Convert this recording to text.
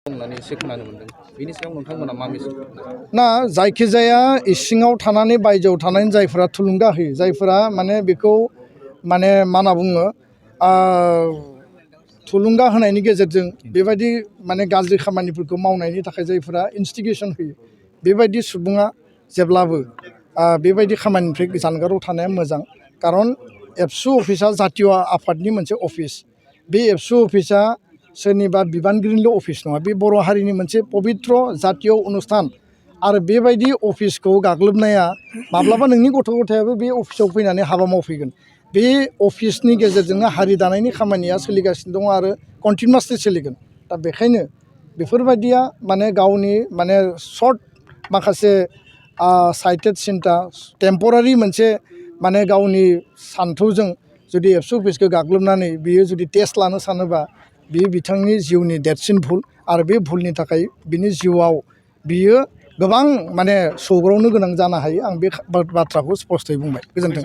होननानै एसे खोनानो मोनदों बेनि सायाव नोंथांमोना मा मेसेज ना जायखिजाया इसिङाव थानानै बायजोआव थानानै जायफोरा थुलुंगा होयो जायफोरा माने बेखौ माने मा होनना बुङो थुलुंगा होनायनि गेजेरजों बेबायदि माने गाज्रि खामानिफोरखौ मावनायनि थाखाय जायफोरा इनस्टिगेसन होयो बेबायदि सुबुङा जेब्लाबो बेबायदि खामानिनिफ्राय जानगाराव थानाया मोजां खारन एबसु अफिसा जातीय आफादनि मोनसे अफिस बे एबसु अफिसा सोरनिबा बिबानगिरिनिल' अफिस नङा बे बर' हारिनि मोनसे पबित्र जातीय अनुस्थान आरो बेबायदि अफिसखौ गाग्लोबनाया माब्लाबा नोंनि गथ' गथायाबो बे अफिसाव फैनानै हाबा मावफैगोन बे अफिसनि गेजेरजोंनो हारि दानायनि खामानिया सोलिगासिनो दङ आरो कन्टिनिउआसलि सोलिगोन दा बेखायनो बेफोरबायदिया माने गावनि माने सर्ट माखासे साइटेड सिन्था टेम्परारि मोनसे माने गावनि सान्थौजों जुदि एबसु अफिसखौ गाग्लोबनानै बियो जुदि टेस्ट लानो सानोबा बियो बिथांनि जिउनि देरसिन भुल आरो बे भुलनि थाखाय बिनि जिउआव बियो गोबां माने सौग्रावनो गोनां जानो हायो आं बे बाथ्राखौ स्पष्टयै बुंबाय गोजोन्थों।